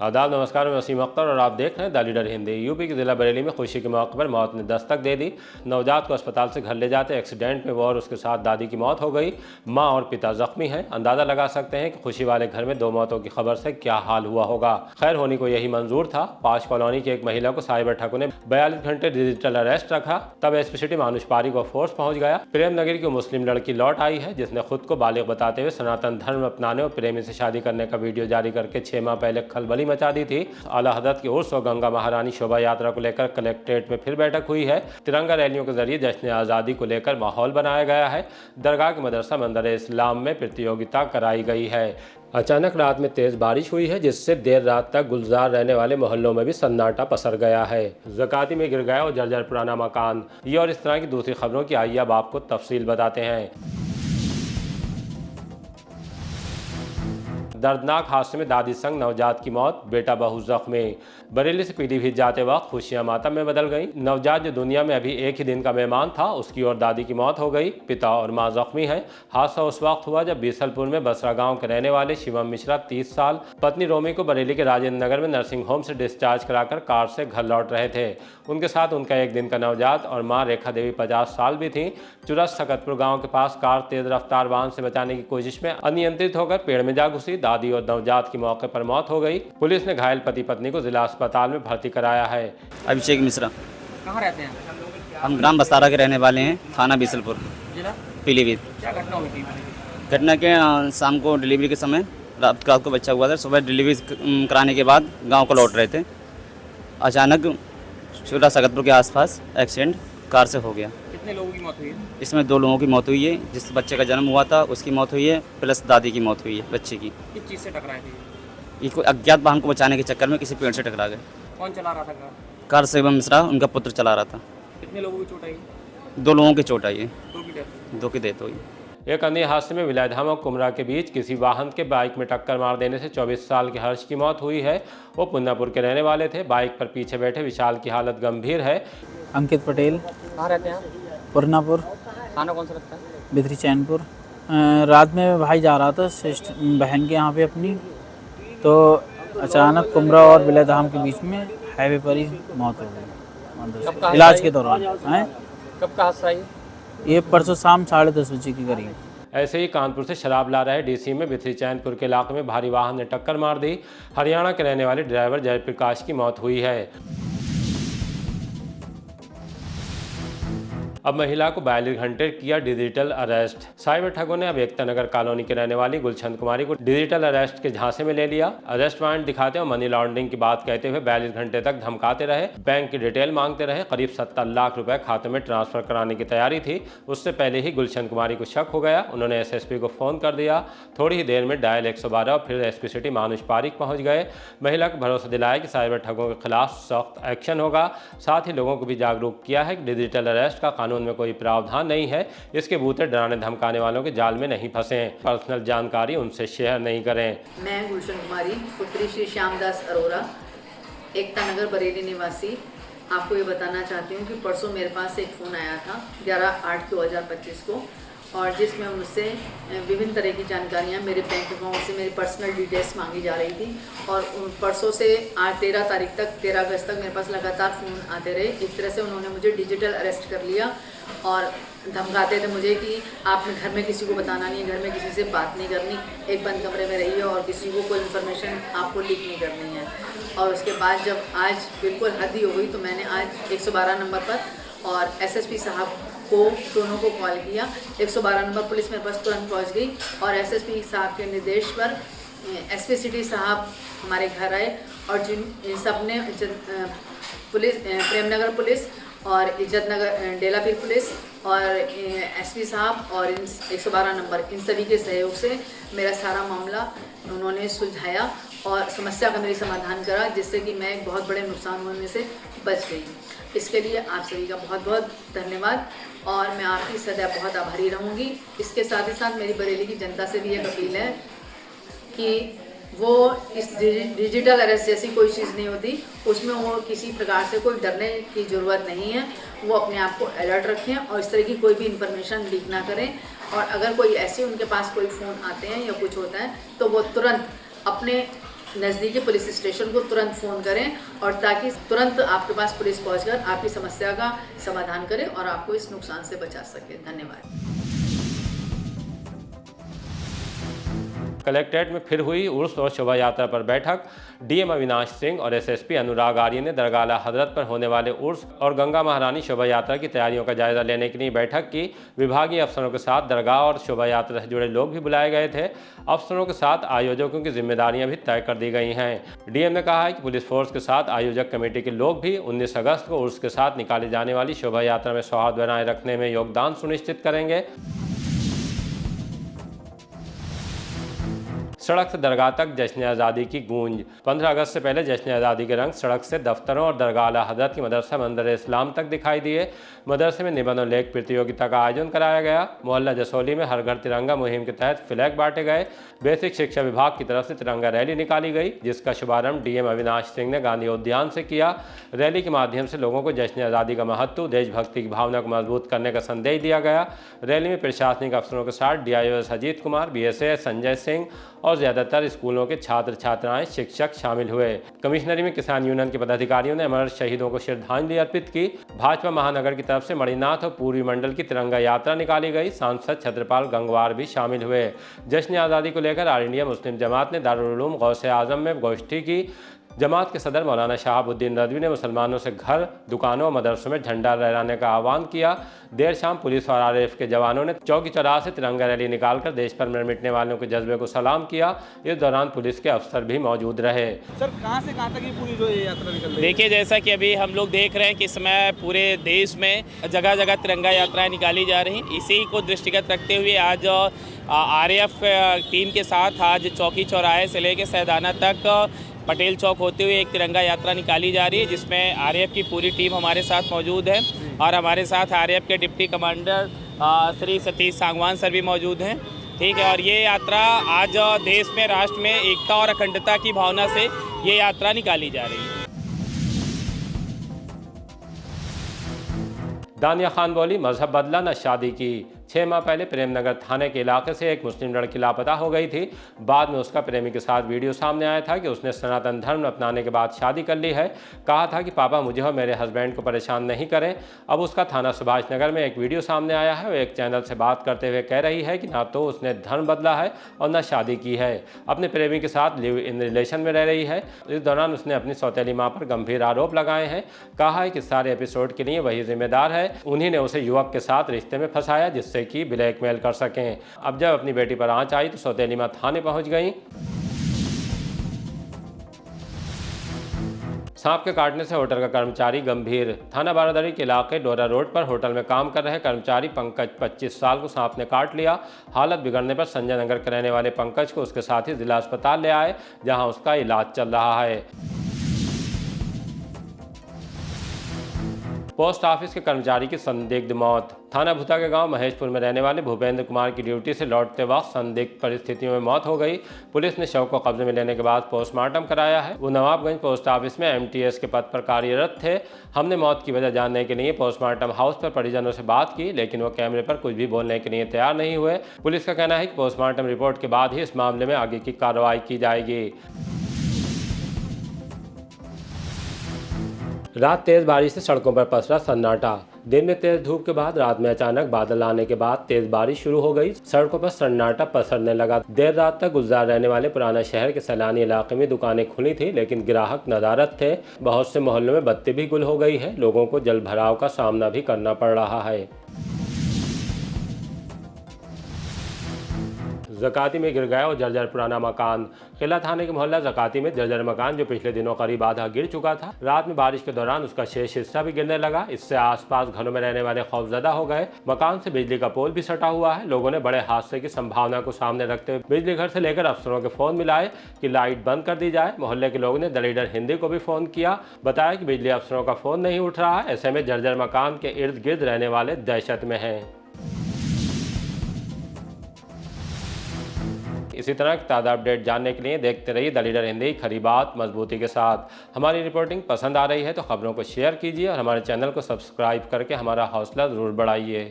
आदाब, नमस्कार। मैं वसीम अख्तर और आप देख रहे हैं द लीडर हिंदी। यूपी के जिला बरेली में खुशी के मौके पर मौत ने दस्तक दे दी। नवजात को अस्पताल से घर ले जाते एक्सीडेंट में वो और उसके साथ दादी की मौत हो गई। मां और पिता जख्मी हैं। अंदाजा लगा सकते हैं कि खुशी वाले घर में दो मौतों की खबर से क्या हाल हुआ होगा। खैर, होनी को यही मंजूर था। पांच कॉलोनी की एक महिला को साइबर ठगों ने 42 घंटे डिजिटल अरेस्ट रखा। तब एसपी सिटी मानुष पारीक और फोर्स पहुंच गया। प्रेम नगर की मुस्लिम लड़की लौट आई है जिसने खुद को बालिग बताते हुए सनातन धर्म अपनाने और प्रेमी से शादी करने का वीडियो जारी करके 6 माह पहले खलबली मचा दी थी। आला हज़रत की उर्स और गंगा महारानी शोभा यात्रा को लेकर कलेक्ट्रेट में फिर बैठक हुई है। तिरंगा रैलियों के जरिए जश्न आज़ादी को लेकर माहौल बनाया गया है। दरगाह के मदरसा मंदिर इस्लाम में प्रतियोगिता कराई गई है। अचानक रात में तेज बारिश हुई है जिससे देर रात तक गुलजार रहने वाले मोहल्लों में भी सन्नाटा पसर गया है। ज़काती में गिर गया और जर्जर पुराना मकान। ये और इस तरह की दूसरी खबरों की आइए अब आपको तफसील बताते हैं। दर्दनाक हादसे में दादी संग नवजात की मौत, बेटा बहू जख्मी। बरेली से पीलीभीत जाते वक्त खुशियां मातम में बदल गईं। नवजात जो दुनिया में अभी एक ही दिन का मेहमान था, उसकी और दादी की मौत हो गई। पिता और मां जख्मी हैं। हादसा उस वक्त हुआ जब बीसलपुर में बसरा गांव के रहने वाले शिवम मिश्रा 30 साल पत्नी रोमी को बरेली के राजेंद्र नगर में नर्सिंग होम से डिस्चार्ज कराकर कार से घर लौट रहे थे। उनके साथ उनका एक दिन का नवजात और मां रेखा देवी 50 साल भी थी। चुरस सकतपुर गाँव के पास कार तेज रफ्तार वाहन से बचाने की कोशिश में अनियंत्रित होकर पेड़ में जा घुसी। दादी और नवजात की मौके पर मौत हो गई। पुलिस ने घायल पति पत्नी को जिला अस्पताल में भर्ती कराया है। अभिषेक मिश्रा। कहाँ रहते हैं? हम ग्राम बसारा के रहने वाले हैं, थाना बीसलपुर, जिला पीलीभीत। क्या घटना हुई थी? घटना के शाम को डिलीवरी के समय रात को बच्चा हुआ था। सुबह डिलीवरी कराने के बाद गांव को लौट रहे थे। अचानक छोटा सकतपुर के आसपास एक्सीडेंट कार से हो गया। कितने लोगों की मौत हुई है? इसमें 2 लोगों की मौत हुई है। जिस बच्चे का जन्म हुआ था उसकी मौत हुई है, प्लस दादी की मौत हुई है बच्चे की। किस चीज़ से टकराए थे? ये कोई अज्ञात वाहन को बचाने के चक्कर में किसी पेड़ से टकरा गए। कौन चला रहा था कार? कार शिवम मिश्रा उनका पुत्र चला रहा था। कितने लोगों की चोट आई? 2 लोगों की चोट आई है, दो की डेथ। 2 की डेथ हुई। एक अन्य हादसे में विलायधाम और कुमरा के बीच किसी वाहन के बाइक में टक्कर मार देने से 24 साल के हर्ष की मौत हुई है। वो पुन्नापुर के रहने वाले थे। बाइक पर पीछे बैठे विशाल की हालत गंभीर है। अंकित पटेल, कहाँ रहते हैं? पुरनापुर, खाना कौन सा लगता है? बिथरी चैनपुर। रात में भाई जा रहा था बहन के यहाँ पे अपनी, तो अचानक कुमरा और बिलाधाम के बीच में हाईवे पर ही मौत हो गई इलाज के दौरान। कब का हादसा है? ये परसों शाम 10:30 बजे के करीब। ऐसे ही कानपुर से शराब ला रहे डीसी में बिथरी चैनपुर के इलाके में भारी वाहन ने टक्कर मार दी। हरियाणा के रहने वाले ड्राइवर जयप्रकाश की मौत हुई है। अब महिला को 42 घंटे किया डिजिटल अरेस्ट। साइबर ठगों ने अब एकता नगर कॉलोनी के रहने वाली गुलचंद कुमारी को डिजिटल अरेस्ट के झांसे में ले लिया। अरेस्ट वारंट दिखाते और मनी लॉन्ड्रिंग की बात कहते हुए 42 घंटे तक धमकाते रहे। बैंक की डिटेल मांगते रहे। करीब 70 लाख रुपए खाते में ट्रांसफर कराने की तैयारी थी। उससे पहले ही गुलचंद कुमारी को शक हो गया। उन्होंने एसएसपी को फोन कर दिया। थोड़ी ही देर में डायल 112 और फिर एसपी सिटी मानुष पारीक पहुंच गए। महिला को भरोसा दिलाया कि साइबर ठगों के खिलाफ सख्त एक्शन होगा। साथ ही लोगों को भी जागरूक किया है कि डिजिटल अरेस्ट का कानून में कोई प्रावधान नहीं है। इसके बूते डराने धमकाने वालों के जाल में नहीं फंसे। पर्सनल जानकारी उनसे शेयर नहीं करें। मैं गुलशन कुमारी, पुत्री श्री श्यामदास अरोरा, एकता नगर बरेली निवासी, आपको ये बताना चाहती हूँ कि परसों मेरे पास एक फ़ोन आया था 11/8/2025 को, और जिसमें मुझसे विभिन्न तरह की जानकारियाँ मेरे बैंक अकाउंट से मेरी पर्सनल डिटेल्स मांगी जा रही थी। और परसों से आज 13 तारीख तक, 13 अगस्त तक मेरे पास लगातार फ़ोन आते रहे। एक तरह से उन्होंने मुझे डिजिटल अरेस्ट कर लिया और धमकाते थे मुझे कि आपने घर में किसी को बताना नहीं, घर में किसी से बात नहीं करनी, एक बंद कमरे में रहिए और किसी को कोई इन्फॉर्मेशन आपको लीक नहीं करनी है। और उसके बाद जब आज बिल्कुल हद ही हो गई तो मैंने आज 112 नंबर पर और एसएसपी साहब को दोनों को कॉल किया। 112 नंबर पुलिस मेरे पास तुरंत पहुंच गई और एसएसपी साहब के निर्देश पर एसपी सिटी साहब हमारे घर आए और जिन सब ने पुलिस, प्रेमनगर पुलिस और इज्जत नगर डेलापीर पुलिस और एसपी साहब और इन 112 नंबर, इन सभी के सहयोग से मेरा सारा मामला उन्होंने सुलझाया और समस्या का मेरी समाधान करा, जिससे कि मैं एक बहुत बड़े नुकसान होने से बच गई। इसके लिए आप सभी का बहुत बहुत धन्यवाद और मैं आपकी सदैव बहुत आभारी रहूँगी। इसके साथ ही साथ मेरी बरेली की जनता से भी एक अपील है कि वो इस डिजिटल अरेस्ट जैसी कोई चीज़ नहीं होती, उसमें वो किसी प्रकार से कोई डरने की ज़रूरत नहीं है। वो अपने आप को अलर्ट रखें और इस तरह की कोई भी इन्फॉर्मेशन लीक ना करें। और अगर कोई ऐसे उनके पास कोई फ़ोन आते हैं या कुछ होता है तो वो तुरंत अपने नज़दीकी पुलिस स्टेशन को तुरंत फ़ोन करें और ताकि तुरंत आपके पास पुलिस पहुंचकर आपकी समस्या का समाधान करे और आपको इस नुकसान से बचा सके। धन्यवाद। कलेक्ट्रेट में फिर हुई उर्स और शोभा यात्रा पर बैठक। डीएम अविनाश सिंह और एसएसपी अनुराग आर्य ने दरगाह आला हजरत पर होने वाले उर्स और गंगा महारानी शोभा यात्रा की तैयारियों का जायजा लेने के लिए बैठक की। विभागीय अफसरों के साथ दरगाह और शोभा यात्रा से जुड़े लोग भी बुलाए गए थे। अफसरों के साथ आयोजकों की जिम्मेदारियां भी तय कर दी गई हैं। डीएम ने कहा है कि पुलिस फोर्स के साथ आयोजक कमेटी के लोग भी 19 अगस्त को उर्स के साथ निकाली जाने वाली शोभा यात्रा में सौहार्द बनाए रखने में योगदान सुनिश्चित करेंगे। सड़क से दरगाह तक जश्न आज़ादी की गूंज। 15 अगस्त से पहले जश्न आज़ादी के रंग सड़क से दफ्तरों और दरगाह आला हज़रत की मदरसा मंदिर इस्लाम तक दिखाई दिए। मदरसे में निबंध और लेख प्रतियोगिता का आयोजन कराया गया। मोहल्ला जसोली में हर घर तिरंगा मुहिम के तहत फ्लैग बांटे गए। बेसिक शिक्षा विभाग की तरफ से तिरंगा रैली निकाली गई, जिसका शुभारंभ डीएम अविनाश सिंह ने गांधी उद्यान से किया। रैली के माध्यम से लोगों को जश्न आज़ादी का महत्व, देशभक्ति की भावना को मजबूत करने का संदेश दिया गया। रैली में प्रशासनिक अफसरों के साथ DIO अजीत कुमार, BSA संजय सिंह और ज़्यादातर स्कूलों के छात्र छात्राएं, शिक्षक शामिल हुए। कमिश्नरी में किसान यूनियन के पदाधिकारियों ने अमर शहीदों को श्रद्धांजलि अर्पित की। भाजपा महानगर की तरफ से मणिनाथ और पूर्वी मंडल की तिरंगा यात्रा निकाली गई। सांसद छत्रपाल गंगवार भी शामिल हुए। जश्न आज़ादी को लेकर ऑल इंडिया मुस्लिम जमात ने दारुल उलूम गौसे आजम में गोष्ठी की। जमात के सदर मौलाना शहाबुद्दीन रजवी ने मुसलमानों से घर, दुकानों और मदरसों में झंडा लहराने का आह्वान किया। देर शाम पुलिस और RAF के जवानों ने चौकी चौराहे से तिरंगा रैली निकालकर देश पर मिटने वालों के जज्बे को सलाम किया। इस दौरान पुलिस के अफसर भी मौजूद रहे। सर, कहां से कहां तक ये पूरी जो यात्रा निकल रही है? देखिए, जैसा कि अभी हम लोग देख रहे हैं कि इस समय पूरे देश में जगह जगह तिरंगा यात्राएं निकाली जा रही हैं। इसी को दृष्टिगत रखते हुए आज RAF टीम के साथ आज चौकी चौराहे से लेकर सैदाना तक पटेल चौक होते हुए एक तिरंगा यात्रा निकाली जा रही है, जिसमें RAF की पूरी टीम हमारे साथ मौजूद है और हमारे साथ RAF के deputy commander Shri Satish Sangwan sir भी मौजूद हैं। ठीक है, और ये यात्रा आज देश में, राष्ट्र में एकता और अखंडता की भावना से ये यात्रा निकाली जा रही है। दानिया खान बोली, मजहब बदला न शादी की। 6 माह पहले प्रेमनगर थाने के इलाके से एक मुस्लिम लड़की लापता हो गई थी। बाद में उसका प्रेमी के साथ वीडियो सामने आया था कि उसने सनातन धर्म अपनाने के बाद शादी कर ली है। कहा था कि पापा मुझे और मेरे हस्बैंड को परेशान नहीं करें। अब उसका थाना सुभाष नगर में एक वीडियो सामने आया है। वो एक चैनल से बात करते हुए कह रही है कि ना तो उसने धर्म बदला है और न शादी की है, अपने प्रेमी के साथ लिव इन रिलेशन में रह रही है। इस दौरान उसने अपनी सौतेली माँ पर गंभीर आरोप लगाए हैं। कहा है कि सारे एपिसोड के लिए वही जिम्मेदार है। उन्हीं ने उसे युवक के साथ रिश्ते में फंसाया जिससे की ब्लैकमेल कर सकें। अब जब अपनी बेटी पर आंच आई तो सौतेली मां थाने पहुंच गई। सांप के काटने से होटल का कर्मचारी गंभीर। थाना बारादरी के इलाके डोरा रोड पर होटल में काम कर रहे कर्मचारी पंकज 25 साल को सांप ने काट लिया। हालत बिगड़ने पर संजय नगर के रहने वाले पंकज को उसके साथी जिला अस्पताल ले आए, जहां उसका इलाज चल रहा है। पोस्ट ऑफिस के कर्मचारी की संदिग्ध मौत। थाना भूता के गांव महेशपुर में रहने वाले भूपेंद्र कुमार की ड्यूटी से लौटते वक्त संदिग्ध परिस्थितियों में मौत हो गई। पुलिस ने शव को कब्जे में लेने के बाद पोस्टमार्टम कराया है। वो नवाबगंज पोस्ट ऑफिस में MTS के पद पर कार्यरत थे। हमने मौत की वजह जानने के लिए पोस्टमार्टम हाउस पर परिजनों से बात की, लेकिन वो कैमरे पर कुछ भी बोलने के लिए तैयार नहीं हुए। पुलिस का कहना है कि पोस्टमार्टम रिपोर्ट के बाद ही इस मामले में आगे की कार्रवाई की जाएगी। रात तेज बारिश से सड़कों पर पसरा सन्नाटा। दिन में तेज धूप के बाद रात में अचानक बादल आने के बाद तेज बारिश शुरू हो गई। सड़कों पर सन्नाटा पसरने लगा। देर रात तक गुलजार रहने वाले पुराना शहर के सैलानी इलाके में दुकानें खुली थी, लेकिन ग्राहक नदारद थे। बहुत से मोहल्लों में बत्ती भी गुल हो गई है। लोगों को जल भराव का सामना भी करना पड़ रहा है। ज़काती में गिर गया और जर्जर पुराना मकान। किला थाने के मोहल्ला ज़काती में जर्जर मकान जो पिछले दिनों करीब आधा गिर चुका था, रात में बारिश के दौरान उसका शेष हिस्सा भी गिरने लगा। इससे आसपास घरों में रहने वाले खौफजदा हो गए। मकान से बिजली का पोल भी सटा हुआ है। लोगों ने बड़े हादसे की संभावना को सामने रखते हुए बिजली घर से लेकर अफसरों के फोन मिलाए कि लाइट बंद कर दी जाए। मोहल्ले के लोगों ने द लीडर हिंदी को भी फोन किया, बताया कि बिजली अफसरों का फोन नहीं उठ रहा है। ऐसे में जर्जर मकान के इर्द गिर्द रहने वाले दहशत में हैं। इसी तरह की ताज़ा अपडेट जानने के लिए देखते रहिए द लीडर हिंदी, खरी बात मजबूती के साथ। हमारी रिपोर्टिंग पसंद आ रही है तो खबरों को शेयर कीजिए और हमारे चैनल को सब्सक्राइब करके हमारा हौसला ज़रूर बढ़ाइए।